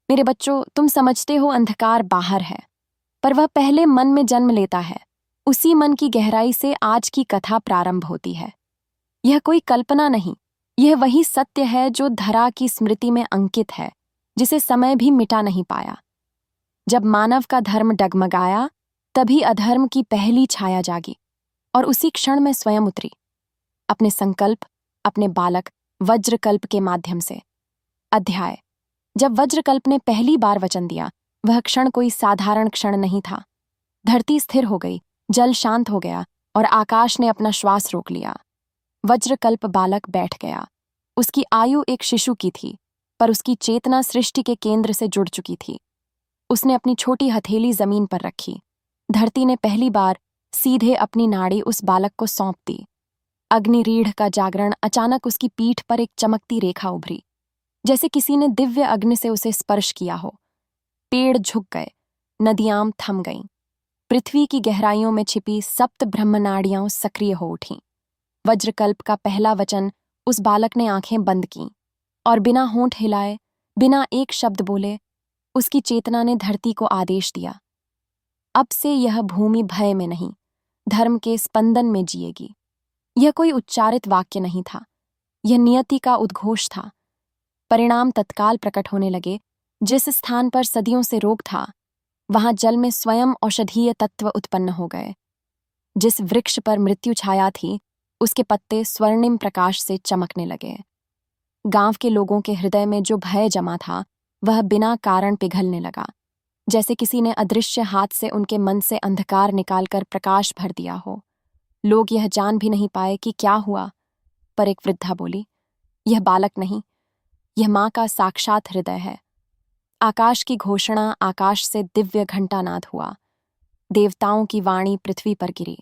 मेरे बच्चों, तुम समझते हो अंधकार बाहर है, पर वह पहले मन में जन्म लेता है। उसी मन की गहराई से आज की कथा प्रारंभ होती है। यह कोई कल्पना नहीं, यह वही सत्य है जो धरा की स्मृति में अंकित है, जिसे समय भी मिटा नहीं पाया। जब मानव का धर्म डगमगाया, तभी अधर्म की पहली छाया जागी और उसी क्षण में स्वयं उतरी, अपने संकल्प, अपने बालक वज्रकल्प के माध्यम से। अध्याय: जब वज्रकल्प ने पहली बार वचन दिया, वह क्षण कोई साधारण क्षण नहीं था। धरती स्थिर हो गई, जल शांत हो गया और आकाश ने अपना श्वास रोक लिया। वज्रकल्प बालक बैठ गया। उसकी आयु एक शिशु की थी, पर उसकी चेतना सृष्टि के केंद्र से जुड़ चुकी थी। उसने अपनी छोटी हथेली जमीन पर रखी। धरती ने पहली बार सीधे अपनी नाड़ी उस बालक को सौंप दी। अग्निरीढ़ का जागरण अचानक उसकी पीठ पर एक चमकती रेखा उभरी, जैसे किसी ने दिव्य अग्नि से उसे स्पर्श किया हो। पेड़ झुक गए, नदियां थम गईं। पृथ्वी की गहराइयों में छिपी सप्त ब्रह्मनाड़ियां सक्रिय हो उठीं। वज्रकल्प का पहला वचन उस बालक ने आंखें बंद कीं और बिना होंठ हिलाए, बिना एक शब्द बोले, उसकी चेतना ने धरती को आदेश दिया, अब से यह भूमि भय में नहीं, धर्म के स्पंदन में जिएगी। यह कोई उच्चारित वाक्य नहीं था, यह नियति का उद्घोष था। परिणाम तत्काल प्रकट होने लगे। जिस स्थान पर सदियों से रोग था, वहां जल में स्वयं औषधीय तत्व उत्पन्न हो गए। जिस वृक्ष पर मृत्यु छाया थी, उसके पत्ते स्वर्णिम प्रकाश से चमकने लगे। गांव के लोगों के हृदय में जो भय जमा था, वह बिना कारण पिघलने लगा, जैसे किसी ने अदृश्य हाथ से उनके मन से अंधकार निकालकर प्रकाश भर दिया हो। लोग यह जान भी नहीं पाए कि क्या हुआ, पर एक वृद्धा बोली, यह बालक नहीं, यह मां का साक्षात हृदय है। आकाश की घोषणा, आकाश से दिव्य घंटानाद हुआ। देवताओं की वाणी पृथ्वी पर गिरी।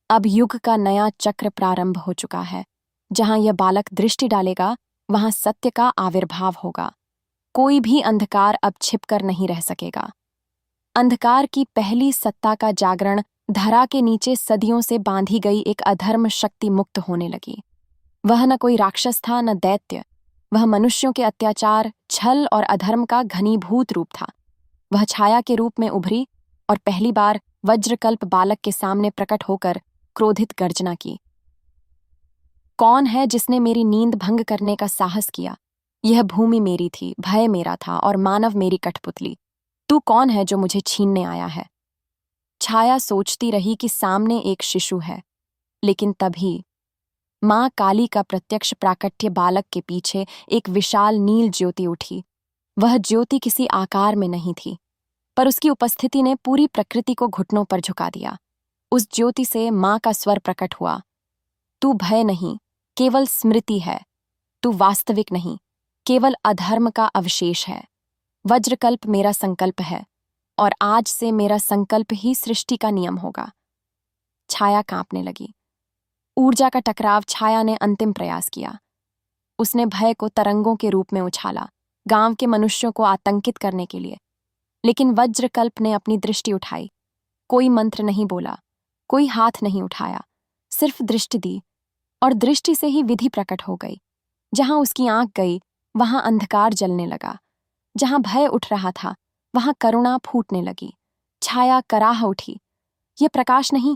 अब युग का नया चक्र प्रारंभ हो चुका है। जहां यह बालक दृष्टि डालेगा, वहां सत्य का आविर्भाव होगा। कोई भी अंधकार अब छिपकर नहीं रह सकेगा। अंधकार की पहली सत्ता का जागरण धरा के नीचे सदियों से बांधी गई एक अधर्म शक्ति मुक्त होने लगी। वह न कोई राक्षस था, न दैत्य। वह मनुष्यों के अत्याचार, छल और अधर्म का घनीभूत रूप था। वह छाया के रूप में उभरी और पहली बार वज्रकल्प बालक के सामने प्रकट होकर क्रोधित गर्जना की। कौन है जिसने मेरी नींद भंग करने का साहस किया? यह भूमि मेरी थी, भय मेरा था और मानव मेरी कठपुतली। तू कौन है जो मुझे छीनने आया है? छाया सोचती रही कि सामने एक शिशु है, लेकिन तभी मां काली का प्रत्यक्ष प्राकट्य बालक के पीछे एक विशाल नील ज्योति उठी। वह ज्योति किसी आकार में नहीं थी, पर उसकी उपस्थिति ने पूरी प्रकृति को घुटनों पर झुका दिया। उस ज्योति से मां का स्वर प्रकट हुआ, तू भय नहीं, केवल स्मृति है। तू वास्तविक नहीं, केवल अधर्म का अवशेष है। वज्रकल्प मेरा संकल्प है और आज से मेरा संकल्प ही सृष्टि का नियम होगा। छाया कांपने लगी। ऊर्जा का टकराव। छाया ने अंतिम प्रयास किया। उसने भय को तरंगों के रूप में उछाला, गांव के मनुष्यों को आतंकित करने के लिए। लेकिन वज्रकल्प ने अपनी दृष्टि उठाई। कोई मंत्र नहीं बोला, कोई हाथ नहीं उठाया, सिर्फ दृष्टि दी, और दृष्टि से ही विधि प्रकट हो गई। जहां उसकी आंख गई, वहां अंधकार जलने लगा। जहां भय उठ रहा था, वहां करुणा फूटने लगी। छाया कराह उठी, यह प्रकाश नहीं,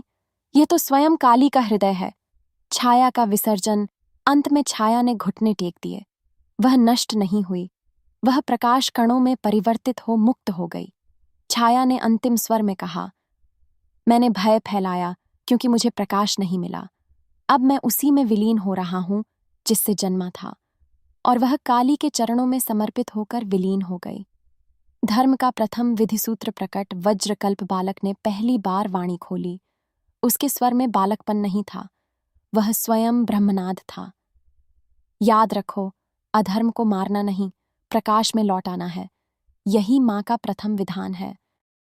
यह तो स्वयं काली का हृदय है। छाया का विसर्जन। अंत में छाया ने घुटने टेक दिए। वह नष्ट नहीं हुई, वह प्रकाश कणों में परिवर्तित हो मुक्त हो गई। छाया ने अंतिम स्वर में कहा, मैंने भय फैलाया क्योंकि मुझे प्रकाश नहीं मिला। अब मैं उसी में विलीन हो रहा हूं जिससे जन्मा था। और वह काली के चरणों में समर्पित होकर विलीन हो गई। धर्म का प्रथम विधिसूत्र प्रकट वज्रकल्प बालक ने पहली बार वाणी खोली। उसके स्वर में बालकपन नहीं था, वह स्वयं ब्रह्मनाद था। याद रखो, अधर्म को मारना नहीं, प्रकाश में लौटाना है। यही मां का प्रथम विधान है।